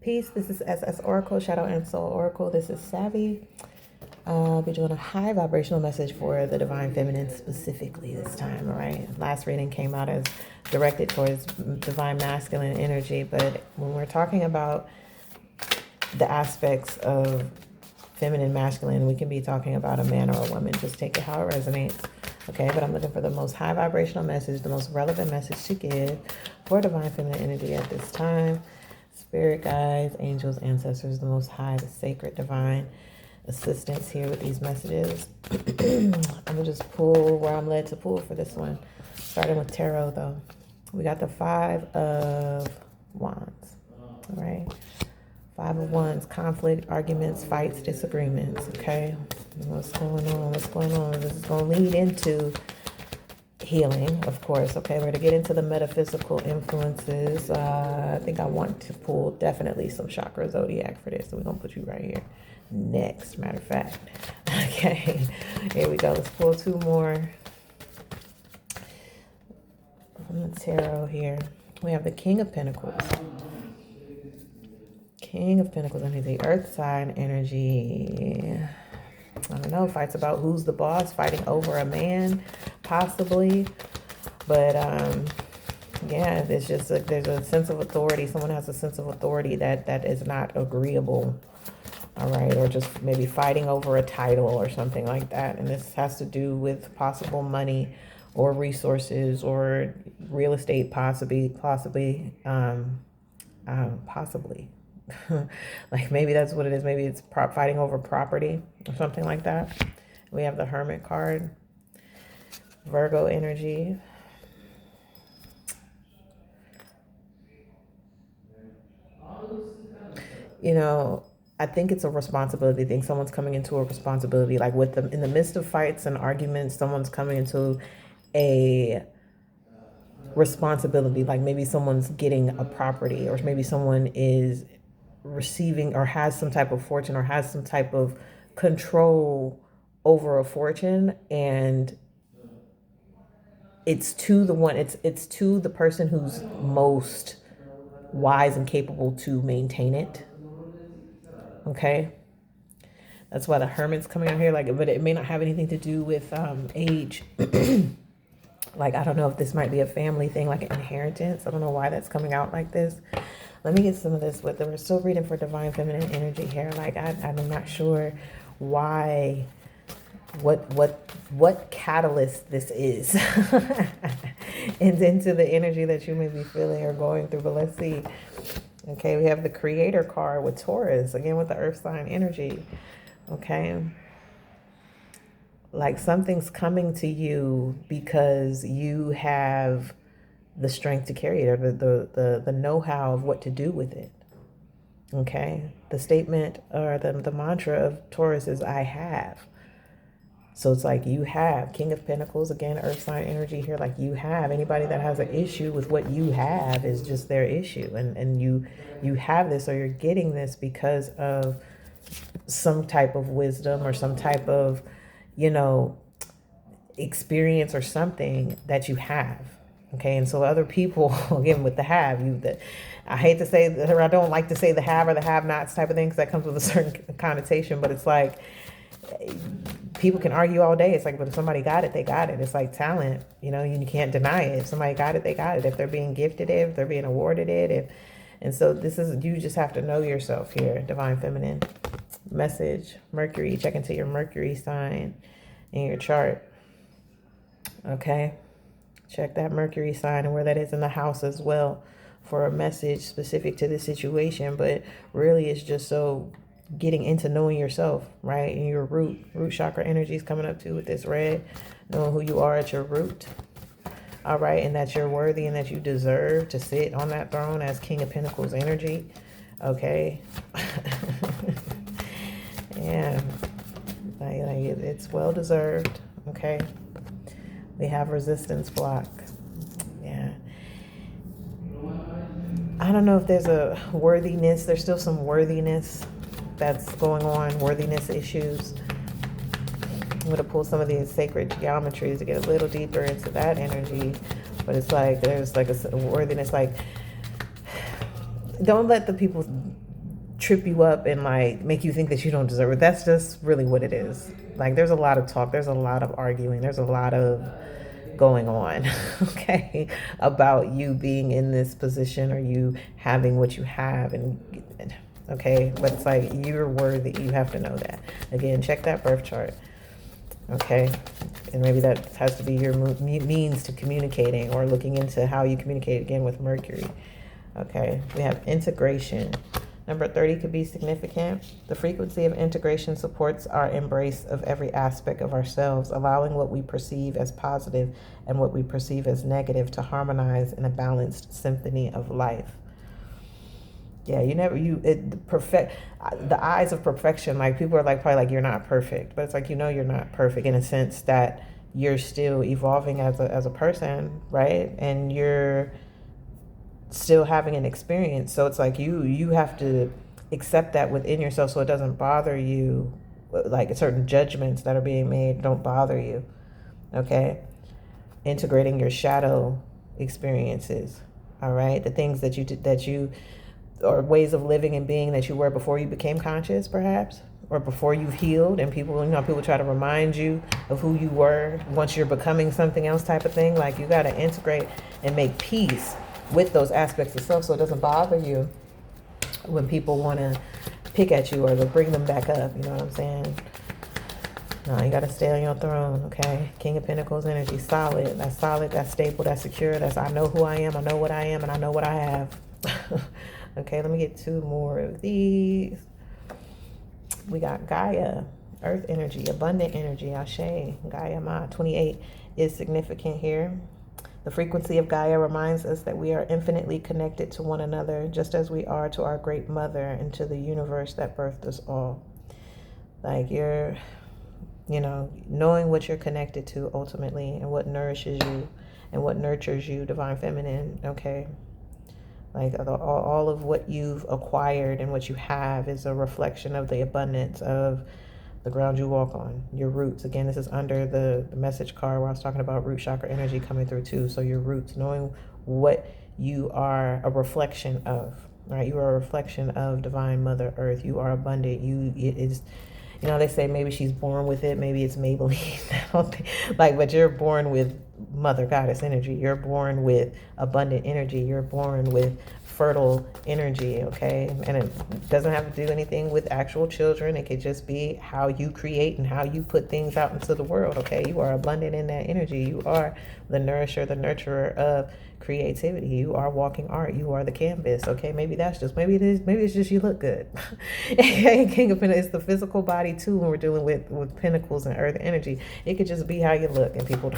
Peace. This is S.S.Oracle, Shadow and Soul Oracle. This is Savvy. I'll be doing a high vibrational message for the Divine Feminine specifically this time, all right? Last reading came out as directed towards Divine Masculine energy, but when we're talking about the aspects of feminine, masculine, we can be talking about a man or a woman. Just take it how it resonates, okay? But I'm looking for the most high vibrational message, the most relevant message to give for Divine Feminine energy at this time. Spirit guides, angels, ancestors, the most high, the sacred, divine assistance here with these messages. I'm gonna just pull where I'm led to pull for this one. Starting with tarot though. We got the 5 of Wands. All right. 5 of Wands, conflict, arguments, fights, disagreements. Okay. What's going on? What's going on? This is gonna lead into healing, of course. Okay, we're going to get into the metaphysical influences. I think I want to pull definitely some chakra zodiac for this, so we're going to put you right here next, matter of fact. Okay, here we go. Let's pull 2 more from the tarot here. We have the King of Pentacles. King of Pentacles energy, earth sign energy. I don't know, fights about who's the boss, fighting over a man, possibly. But yeah, there's just there's a sense of authority. Someone has a sense of authority that is not agreeable. All right, or just maybe fighting over a title or something like that. And this has to do with possible money or resources or real estate, possibly. Like maybe that's what it is. Maybe it's fighting over property or something like that. We have the Hermit card, Virgo energy. You know, I think it's a responsibility thing. Someone's coming into a responsibility, like with them in the midst of fights and arguments. Someone's coming into a responsibility, like maybe someone's getting a property, or maybe someone is receiving or has some type of fortune or has some type of control over a fortune, and it's to the one, it's to the person who's most wise and capable to maintain it. Okay, that's why the Hermit's coming out here, like, but it may not have anything to do with age. Like, I don't know if this might be a family thing, like an inheritance. I don't know why that's coming out like this. Let me get some of this with them. We're still reading for Divine Feminine energy here. Like, I'm not sure why, what catalyst this is and into the energy that you may be feeling or going through. But let's see. Okay, we have the Creator card with Taurus, again with the earth sign energy. Okay. Like something's coming to you because you have the strength to carry it, or the know-how of what to do with it. Okay. The statement or the mantra of Taurus is I have. So it's like you have. King of Pentacles, again, earth sign energy here. Like you have. Anybody that has an issue with what you have is just their issue. And you have this, or you're getting this because of some type of wisdom or some type of, you know, experience or something that you have. Okay. And so other people, again, with the have, I hate to say that, or I don't like to say the have or the have nots type of thing, because that comes with a certain connotation, but it's like, people can argue all day. It's like, but if somebody got it, they got it. It's like talent, you know, you can't deny it. If somebody got it, they got it. If they're being gifted it, if they're being awarded it. And so this is, you just have to know yourself here, Divine Feminine. Message, Mercury, check into your Mercury sign in your chart. Okay. Check that Mercury sign and where that is in the house as well for a message specific to this situation. But really it's just so getting into knowing yourself, right? And your root chakra energy is coming up too with this red, knowing who you are at your root. All right. And that you're worthy and that you deserve to sit on that throne as King of Pentacles energy. Okay. Yeah, like it's well deserved. Okay, we have resistance block. Yeah, I don't know if there's a worthiness. There's still some worthiness that's going on. Worthiness issues. I'm gonna pull some of these sacred geometries to get a little deeper into that energy. But it's like there's like a worthiness. Like, don't let the people trip you up and like make you think that you don't deserve it. That's just really what it is. Like there's a lot of talk, there's a lot of arguing, there's a lot of going on, okay, about you being in this position or you having what you have, and okay, but it's like you're worthy. You have to know that. Again, check that birth chart, okay, and maybe that has to be your means to communicating or looking into how you communicate again with Mercury. Okay, we have integration. Number 30 could be significant. The frequency of integration supports our embrace of every aspect of ourselves, allowing what we perceive as positive and what we perceive as negative to harmonize in a balanced symphony of life. Yeah, the eyes of perfection, like people are like probably like you're not perfect, but it's like you're not perfect in a sense that you're still evolving as a person, right? And you're still having an experience. So it's like you have to accept that within yourself so it doesn't bother you, like certain judgments that are being made don't bother you. Okay? Integrating your shadow experiences. All right? The things that you or ways of living and being that you were before you became conscious, perhaps, or before you've healed, and people try to remind you of who you were once you're becoming something else type of thing. Like you got to integrate and make peace with those aspects of self so it doesn't bother you when people want to pick at you or to bring them back up. You know what I'm saying? No, you got to stay on your throne, okay? King of Pentacles energy, solid. That's stable, that's secure. That's I know who I am, I know what I am, and I know what I have. Okay, let me get two more of these. We got Gaia, earth energy, abundant energy, Ashe, Gaia Ma, 28 is significant here. The frequency of Gaia reminds us that we are infinitely connected to one another, just as we are to our great mother and to the universe that birthed us all. Like knowing what you're connected to ultimately and what nourishes you and what nurtures you, divine feminine, okay? Like all of what you've acquired and what you have is a reflection of the abundance of the ground you walk on, your roots. Again, this is under the message card where I was talking about root chakra energy coming through too. So your roots, knowing what you are a reflection of, right? You are a reflection of divine Mother Earth. You are abundant. It is, they say maybe she's born with it. Maybe it's Maybelline. I don't think, but you're born with Mother Goddess energy. You're born with abundant energy. You're born with fertile energy, okay? And it doesn't have to do anything with actual children. It could just be how you create and how you put things out into the world, okay? You are abundant in that energy. You are the nourisher, the nurturer of creativity. You are walking art. You are the canvas, okay? Maybe it's just you look good. King of Pentacles, it's the physical body too when we're dealing with pentacles and earth energy. It could just be how you look and people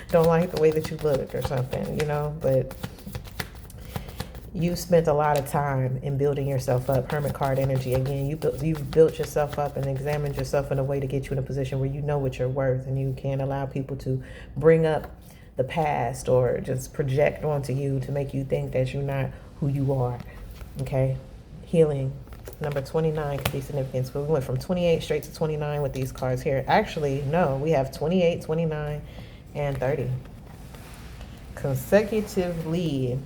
don't like the way that you look or something, but you spent a lot of time in building yourself up. Hermit card energy. Again, you've built yourself up and examined yourself in a way to get you in a position where you know what you're worth, and you can't allow people to bring up the past or just project onto you to make you think that you're not who you are. Okay? Healing. Number 29 could be significant. So we went from 28 straight to 29 with these cards here. Actually, no, we have 28, 29, and 30. Consecutively,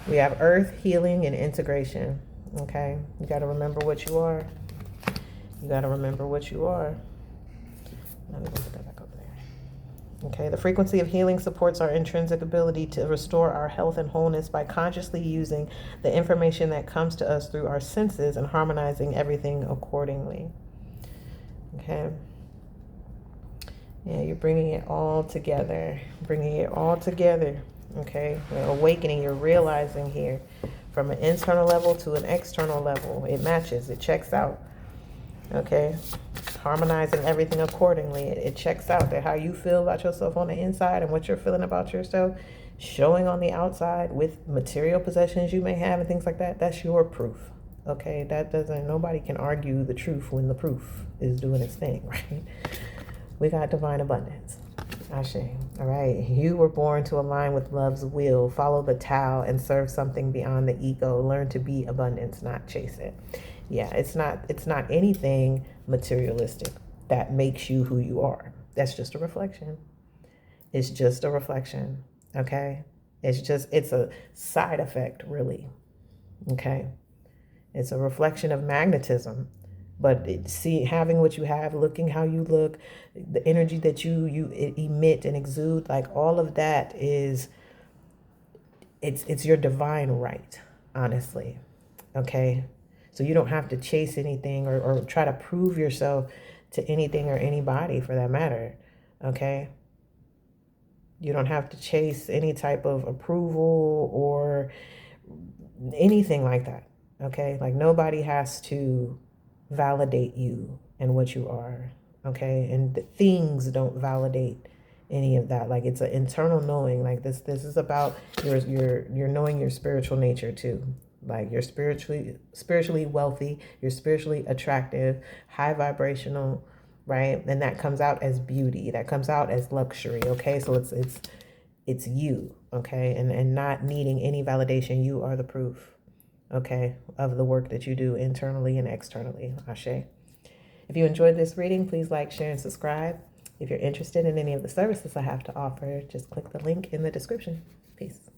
we have earth, healing, and integration. Okay? You got to remember what you are. You got to remember what you are. Let me put that back over there. Okay? The frequency of healing supports our intrinsic ability to restore our health and wholeness by consciously using the information that comes to us through our senses and harmonizing everything accordingly. Okay? Yeah, you're bringing it all together. Bringing it all together. Okay, you're awakening, you're realizing here from an internal level to an external level. It matches, it checks out. Okay, harmonizing everything accordingly. It checks out that how you feel about yourself on the inside and what you're feeling about yourself, showing on the outside with material possessions you may have and things like that. That's your proof. Okay, nobody can argue the truth when the proof is doing its thing, right? We got divine abundance. Ashe. All right. You were born to align with love's will, follow the Tao, and serve something beyond the ego. Learn to be abundance, not chase it. Yeah, it's not anything materialistic that makes you who you are. That's just a reflection. It's just a reflection. Okay? It's a side effect, really. Okay? It's a reflection of magnetism. But having what you have, looking how you look, the energy that you emit and exude, like all of that is, it's your divine right, honestly. Okay, so you don't have to chase anything, or try to prove yourself to anything or anybody for that matter. Okay, you don't have to chase any type of approval or anything like that. Okay, like nobody has to validate you and what you are. Okay, and things don't validate any of that. Like it's an internal knowing. Like this is about your knowing your spiritual nature too. Like you're spiritually wealthy, you're spiritually attractive, high vibrational, right? And that comes out as beauty, that comes out as luxury. Okay, so it's you. Okay, and not needing any validation. You are the proof, okay, of the work that you do internally and externally. Ashe. If you enjoyed this reading, please like, share, and subscribe. If you're interested in any of the services I have to offer, just click the link in the description. Peace.